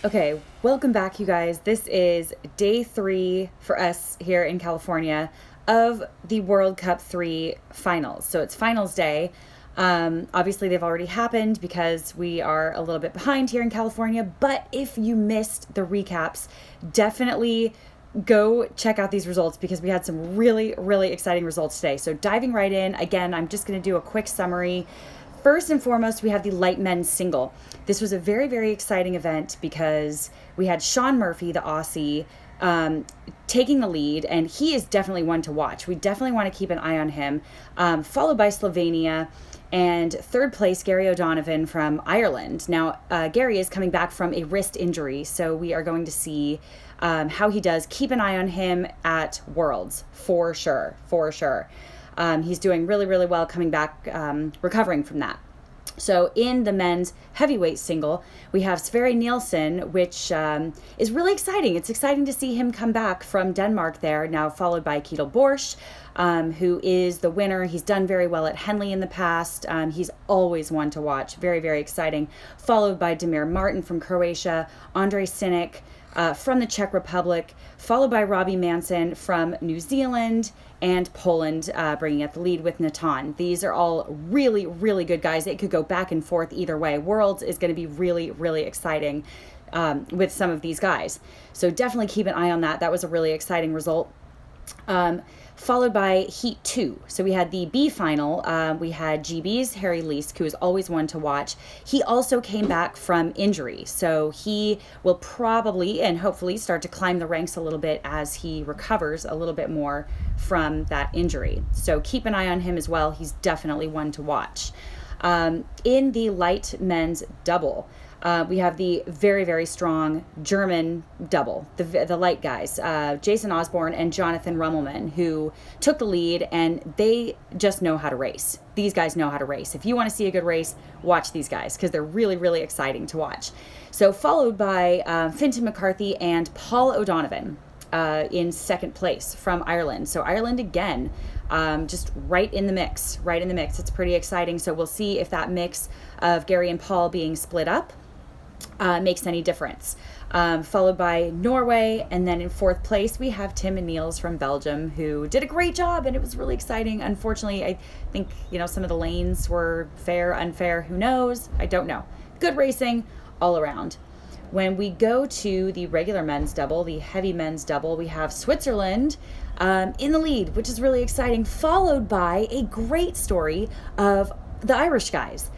Okay, welcome back, you guys. This is day 3 for us here in California of the World Cup 3 finals. So it's finals day. Obviously, they've already happened because we are a little bit behind here in California. But if you missed the recaps, definitely go check out these results because we had some really, really exciting results today. So diving right in, again, I'm just going to do a quick summary. First and foremost, we have the light men's single. This was a very, very exciting event because we had Sean Murphy, the Aussie, taking the lead, and he is definitely one to watch. We definitely want to keep an eye on him. Followed by Slovenia, and third place, Gary O'Donovan from Ireland. Now, Gary is coming back from a wrist injury, so we are going to see how he does. Keep an eye on him at Worlds, for sure, for sure. He's doing really, really well coming back, recovering from that. So in the men's heavyweight single, we have Sverre Nielsen, which is really exciting. It's exciting to see him come back from Denmark there, now followed by Ketil Borch, who is the winner. He's done very well at Henley in the past. He's always one to watch. Very, very exciting. Followed by Damir Martin from Croatia, Andrei Sinek from the Czech Republic, followed by Robbie Manson from New Zealand, and Poland bringing up the lead with Natan. These are all really, really good guys. It could go back and forth either way. Worlds is going to be really, really exciting with some of these guys. So definitely keep an eye on that. That was a really exciting result. Followed by Heat 2. So we had the B final. We had GB's Harry Leask, who is always one to watch. He also came back from injury. So he will probably and hopefully start to climb the ranks a little bit as he recovers a little bit more from that injury. So keep an eye on him as well. He's definitely one to watch. In the light men's double, we have the very, very strong German double, the light guys, Jason Osborne and Jonathan Rummelman, who took the lead, and they just know how to race. These guys know how to race. If you want to see a good race, watch these guys because they're really, really exciting to watch. So followed by Fintan McCarthy and Paul O'Donovan in second place from Ireland. So Ireland again, just right in the mix, right in the mix. It's pretty exciting. So we'll see if that mix of Gary and Paul being split up makes any difference. Followed by Norway, and then in fourth place we have Tim and Niels from Belgium, who did a great job, and it was really exciting. Unfortunately, I think some of the lanes were fair, unfair, who knows? I don't know. Good racing all around. When we go to the regular men's double, the heavy men's double, we have Switzerland in the lead, which is really exciting, followed by a great story of the Irish guys.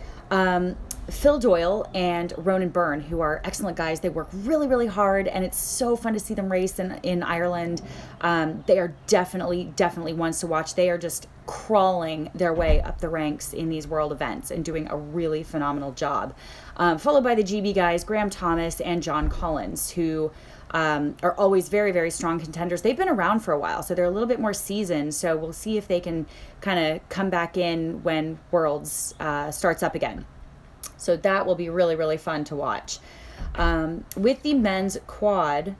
Phil Doyle and Ronan Byrne, who are excellent guys. They work really, really hard, and it's so fun to see them race in Ireland. They are definitely ones to watch. They are just crawling their way up the ranks in these world events and doing a really phenomenal job. Followed by the GB guys, Graham Thomas and John Collins, who are always very, very strong contenders. They've been around for a while, so they're a little bit more seasoned. So we'll see if they can kind of come back in when Worlds starts up again. So that will be really, really fun to watch. With the men's quad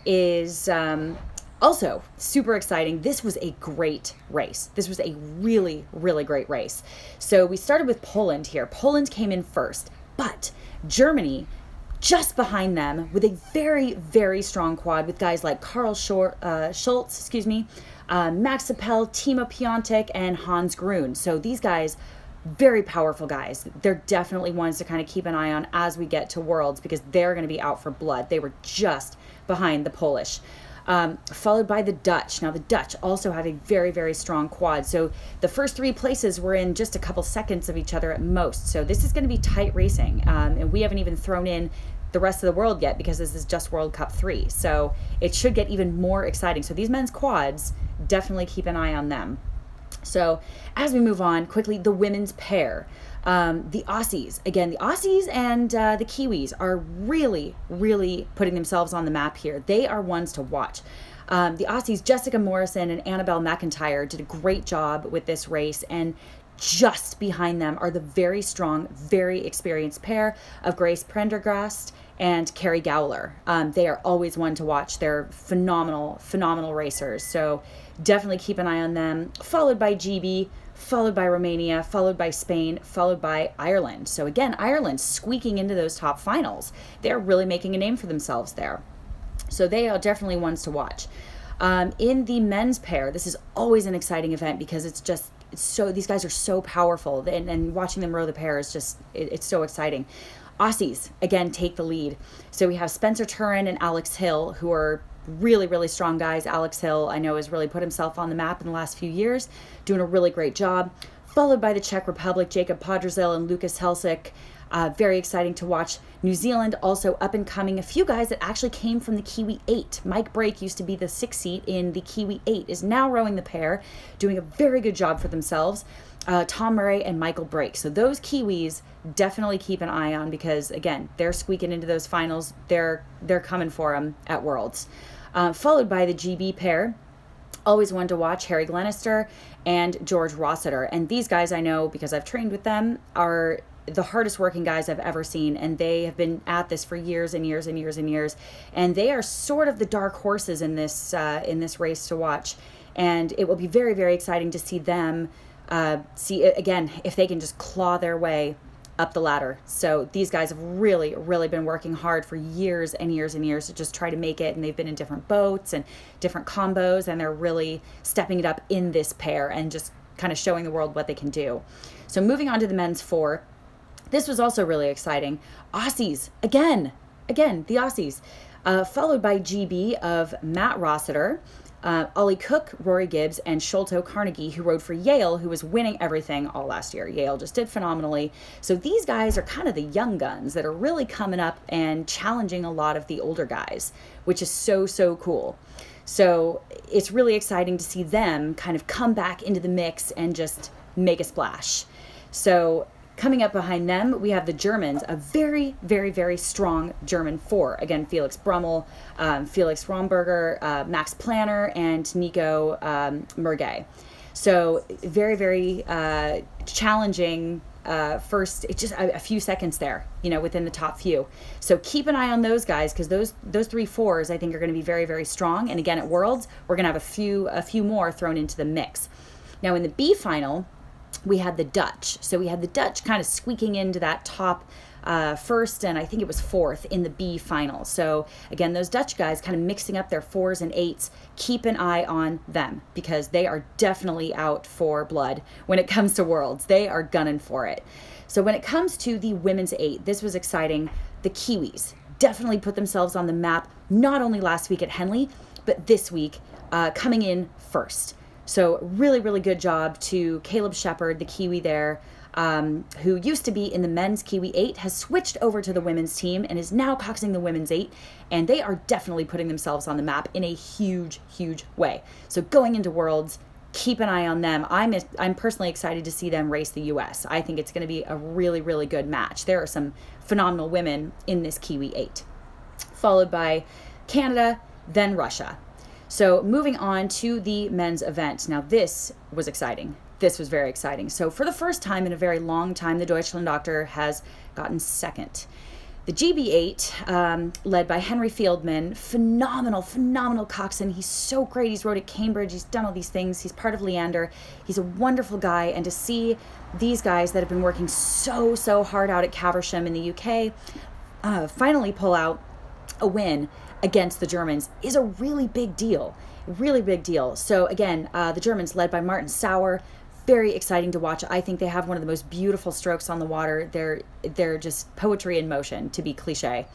is also super exciting. This was a great race. This was a really, really great race. So we started with Poland here. Poland came in first, but Germany just behind them with a very, very strong quad with guys like Karl Schultz, Max Appel, Timo Piontek, and Hans Grun. So these guys, very powerful guys. They're definitely ones to kind of keep an eye on as we get to Worlds because they're going to be out for blood. They were just behind the Polish. Followed by the Dutch. Now, the Dutch also have a very, very strong quad. So the first 3 places were in just a couple seconds of each other at most. So this is going to be tight racing. And we haven't even thrown in the rest of the world yet because this is just World Cup 3. So it should get even more exciting. So these men's quads, definitely keep an eye on them. So as we move on quickly, the women's pair, the Aussies and the Kiwis are really, really putting themselves on the map here. They are ones to watch. The Aussies, Jessica Morrison and Annabelle McIntyre, did a great job with this race, and just behind them are the very strong, very experienced pair of Grace Prendergast and Carrie Gowler. They are always one to watch. They're phenomenal, phenomenal racers. So definitely keep an eye on them. Followed by GB, followed by Romania, followed by Spain, followed by Ireland. So again, Ireland squeaking into those top finals. They're really making a name for themselves there. So they are definitely ones to watch. In the men's pair, this is always an exciting event because it's so, these guys are so powerful, and watching them row the pair is just, it's so exciting. Aussies, again, take the lead. So we have Spencer Turin and Alex Hill, who are really, really strong guys. Alex Hill, I know, has really put himself on the map in the last few years, doing a really great job. Followed by the Czech Republic, Jakob Podrazil and Lukas Helsik. Very exciting to watch. New Zealand, also up and coming. A few guys that actually came from the Kiwi 8. Mike Brake used to be the 6th seat in the Kiwi 8, is now rowing the pair, doing a very good job for themselves. Tom Murray and Michael Brake. So those Kiwis, definitely keep an eye on because, again, they're squeaking into those finals. They're coming for them at Worlds. Followed by the GB pair. Always one to watch, Harry Glenister and George Rossiter. And these guys, I know because I've trained with them, are the hardest working guys I've ever seen, and they have been at this for years and years and years and years, and they are sort of the dark horses in this race to watch. And it will be very, very exciting to see them see again if they can just claw their way up the ladder. So these guys have really, really been working hard for years and years and years to just try to make it, and they've been in different boats and different combos, and they're really stepping it up in this pair and just kind of showing the world what they can do. So moving on to the men's 4, this was also really exciting. Aussies, again, the Aussies, followed by GB of Matt Rossiter, Ollie Cook, Rory Gibbs, and Sholto Carnegie, who rode for Yale, who was winning everything all last year. Yale just did phenomenally. So these guys are kind of the young guns that are really coming up and challenging a lot of the older guys, which is so, so cool. So it's really exciting to see them kind of come back into the mix and just make a splash. So coming up behind them, we have the Germans, a very, very, very strong German 4. Again, Felix Brummel, Felix Romberger, Max Planner, and Nico Merget. So very, very challenging first, it's just a few seconds there, within the top few. So keep an eye on those guys because those 3 4s I think are going to be very, very strong. And again, at Worlds, we're going to have a few more thrown into the mix. Now in the B final, we had the Dutch. So we had the Dutch kind of squeaking into that top first, and I think it was 4th in the B final. So again, those Dutch guys kind of mixing up their 4s and 8s. Keep an eye on them because they are definitely out for blood when it comes to Worlds. They are gunning for it. So when it comes to the women's 8, this was exciting. The Kiwis definitely put themselves on the map, not only last week at Henley, but this week coming in first. So really, really good job to Caleb Shepard, the Kiwi there, who used to be in the men's Kiwi 8, has switched over to the women's team and is now coxing the women's 8. And they are definitely putting themselves on the map in a huge, huge way. So going into Worlds, keep an eye on them. I'm personally excited to see them race the US. I think it's going to be a really, really good match. There are some phenomenal women in this Kiwi 8. Followed by Canada, then Russia. So moving on to the men's event. Now this was exciting. This was very exciting. So for the first time in a very long time, the Deutschland Doctor has gotten second. The GB8, led by Henry Fieldman, phenomenal coxswain. He's so great. He's rode at Cambridge. He's done all these things. He's part of Leander. He's a wonderful guy. And to see these guys that have been working so hard out at Caversham in the UK finally pull out a win against the Germans is a really big deal. So again, the Germans led by Martin Sauer, very exciting to watch. I think they have one of the most beautiful strokes on the water. They're just poetry in motion, to be cliche.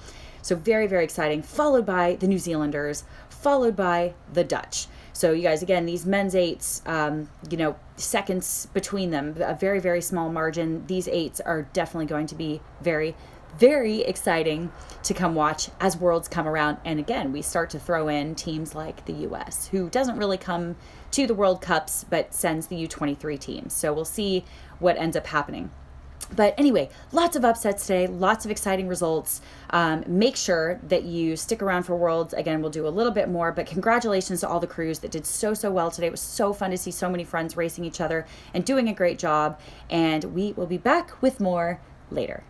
So very, very exciting. Followed by the New Zealanders, followed by the Dutch. So you guys, again, these men's 8s, seconds between them, a very, very small margin. These 8s are definitely going to be very, very exciting to come watch as Worlds come around. And again, we start to throw in teams like the US, who doesn't really come to the World Cups, but sends the U23 teams. So we'll see what ends up happening. But anyway, lots of upsets today, lots of exciting results. Make sure that you stick around for Worlds. Again, we'll do a little bit more, but congratulations to all the crews that did so well today. It was so fun to see so many friends racing each other and doing a great job. And we will be back with more later.